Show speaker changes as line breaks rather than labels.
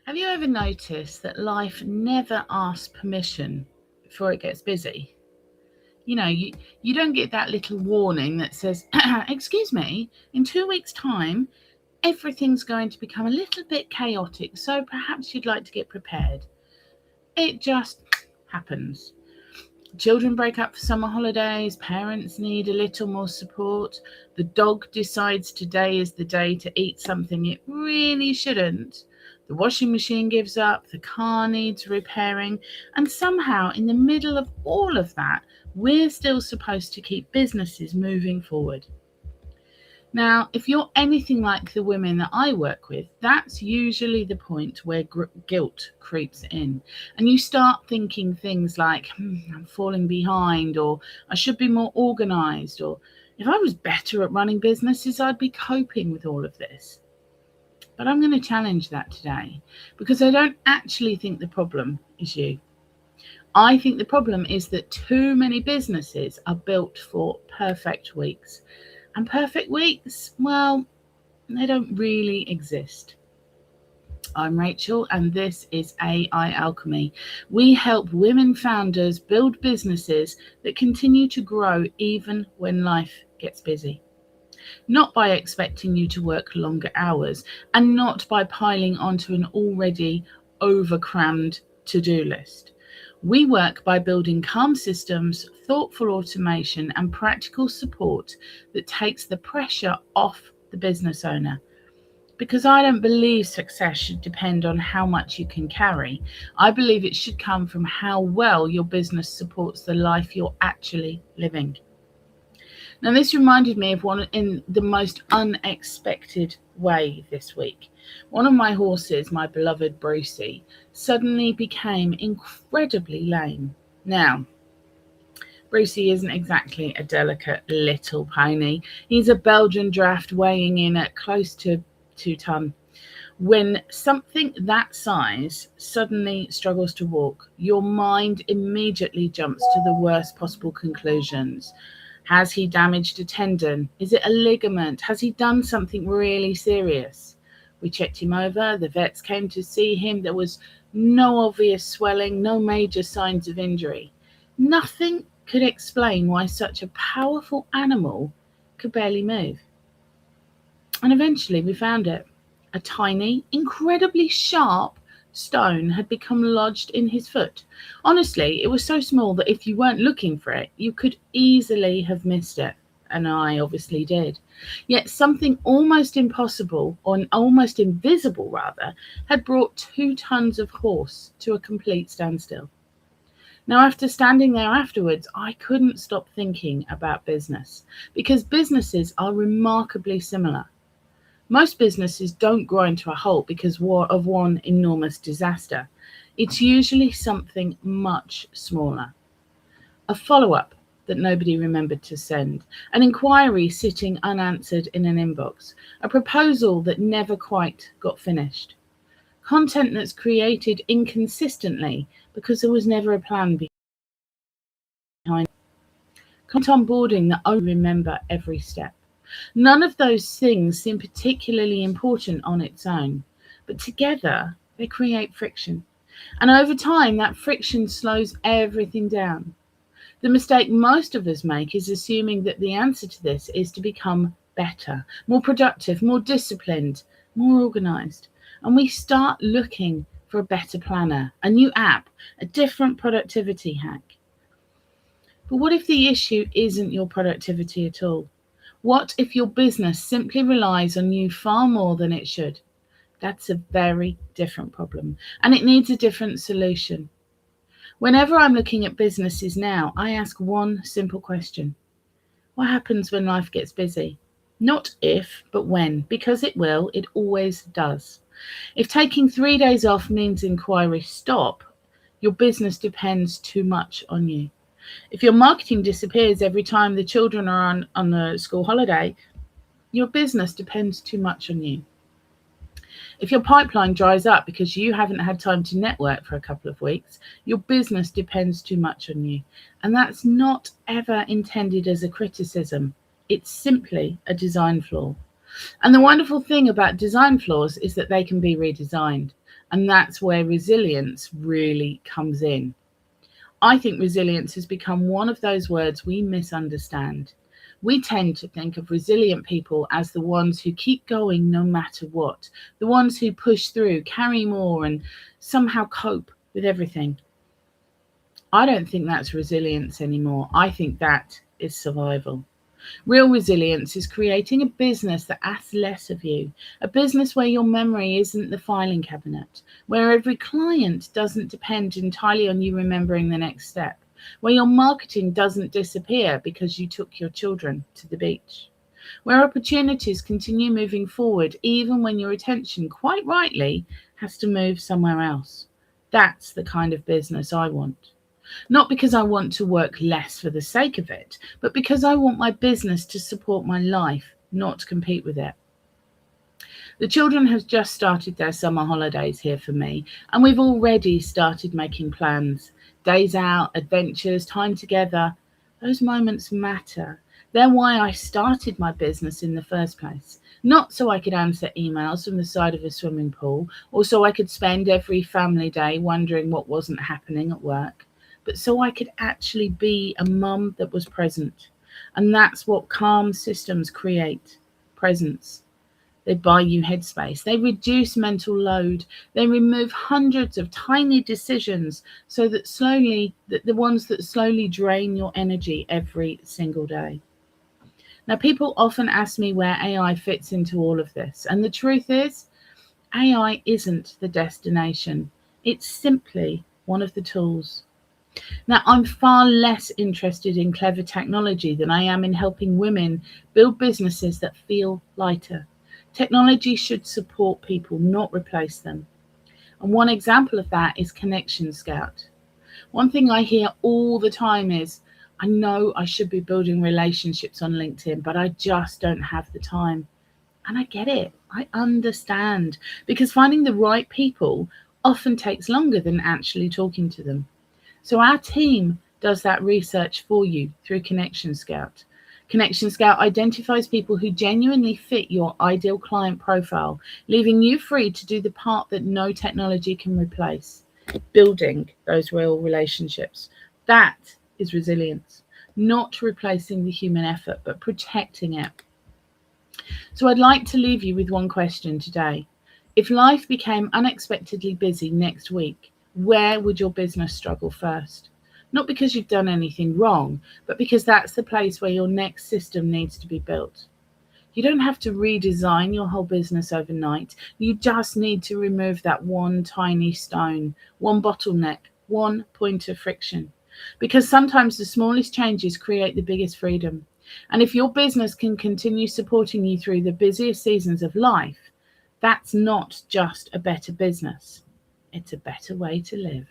Have you ever noticed that life never asks permission before it gets busy? You don't get that little warning that says, excuse me, in 2 weeks' time, everything's going to become a little bit chaotic, so perhaps you'd like to get prepared. It just happens. Children break up for summer holidays, parents need a little more support, the dog decides today is the day to eat something it really shouldn't, the washing machine gives up, the car needs repairing, and somehow in the middle of all of that, we're still supposed to keep businesses moving forward. Now, if you're anything like the women that I work with, that's usually the point where guilt creeps in. And you start thinking things like, I'm falling behind, or I should be more organized, or if I was better at running businesses, I'd be coping with all of this. But I'm going to challenge that today because I don't actually think the problem is you. I think the problem is that too many businesses are built for perfect weeks. And perfect weeks, well, they don't really exist. I'm Rachel, and this is AI Alchemy. We help women founders build businesses that continue to grow even when life gets busy. Not by expecting you to work longer hours, and not by piling onto an already overcrammed to-do list. We work by building calm systems, thoughtful automation, and practical support that takes the pressure off the business owner. Because I don't believe success should depend on how much you can carry. I believe it should come from how well your business supports the life you're actually living. Now, this reminded me of one in the most unexpected way this week. One of my horses, my beloved Brucie, suddenly became incredibly lame. Now, Brucie isn't exactly a delicate little pony. He's a Belgian draft weighing in at close to 2 ton. When something that size suddenly struggles to walk, your mind immediately jumps to the worst possible conclusions. Has he damaged a tendon? Is it a ligament? Has he done something really serious? We checked him over. The vets came to see him. There was no obvious swelling, no major signs of injury. Nothing could explain why such a powerful animal could barely move. And eventually we found it. A tiny, incredibly sharp stone had become lodged in his foot. Honestly, it was so small that if you weren't looking for it, you could easily have missed it. And I obviously did. Yet something almost impossible, or almost invisible rather, had brought 2 tons of horse to a complete standstill. Now, after standing there afterwards, I couldn't stop thinking about business, because businesses are remarkably similar. Most businesses don't grind to a halt because of one enormous disaster. It's usually something much smaller. A follow-up that nobody remembered to send, an inquiry sitting unanswered in an inbox, a proposal that never quite got finished, content that's created inconsistently because there was never a plan behind, content onboarding that only remember every step. None of those things seem particularly important on its own, but together they create friction. And over time, that friction slows everything down. The mistake most of us make is assuming that the answer to this is to become better, more productive, more disciplined, more organized. And we start looking for a better planner, a new app, a different productivity hack. But what if the issue isn't your productivity at all? What if your business simply relies on you far more than it should? That's a very different problem, and it needs a different solution. Whenever I'm looking at businesses now, I ask one simple question. What happens when life gets busy? Not if, but when, because it will, it always does. If taking 3 days off means inquiries stop, your business depends too much on you. If your marketing disappears every time the children are on a school holiday, your business depends too much on you. If your pipeline dries up because you haven't had time to network for a couple of weeks, your business depends too much on you. And that's not ever intended as a criticism. It's simply a design flaw. And the wonderful thing about design flaws is that they can be redesigned. And that's where resilience really comes in. I think resilience has become one of those words we misunderstand. We tend to think of resilient people as the ones who keep going no matter what, the ones who push through, carry more, and somehow cope with everything. I don't think that's resilience anymore. I think that is survival. Real resilience is creating a business that asks less of you, a business where your memory isn't the filing cabinet, where every client doesn't depend entirely on you remembering the next step, where your marketing doesn't disappear because you took your children to the beach, where opportunities continue moving forward even when your attention, quite rightly, has to move somewhere else. That's the kind of business I want. Not because I want to work less for the sake of it, but because I want my business to support my life, not compete with it. The children have just started their summer holidays here for me, and we've already started making plans. Days out, adventures, time together. Those moments matter. They're why I started my business in the first place. Not so I could answer emails from the side of a swimming pool, or so I could spend every family day wondering what wasn't happening at work, but so I could actually be a mum that was present. And that's what calm systems create: presence. They buy you headspace. They reduce mental load. They remove hundreds of tiny decisions so that the ones that slowly drain your energy every single day. Now, people often ask me where AI fits into all of this. And the truth is, AI isn't the destination. It's simply one of the tools. Now, I'm far less interested in clever technology than I am in helping women build businesses that feel lighter. Technology should support people, not replace them. And one example of that is Connection Scout. One thing I hear all the time is, I know I should be building relationships on LinkedIn, but I just don't have the time. And I get it. I understand. Because finding the right people often takes longer than actually talking to them. So our team does that research for you through Connection Scout. Connection Scout identifies people who genuinely fit your ideal client profile, leaving you free to do the part that no technology can replace: building those real relationships. That is resilience, not replacing the human effort, but protecting it. So I'd like to leave you with one question today. If life became unexpectedly busy next week, where would your business struggle first? Not because you've done anything wrong, but because that's the place where your next system needs to be built. You don't have to redesign your whole business overnight. You just need to remove that one tiny stone, one bottleneck, one point of friction. Because sometimes the smallest changes create the biggest freedom. And if your business can continue supporting you through the busiest seasons of life, that's not just a better business, it's a better way to live.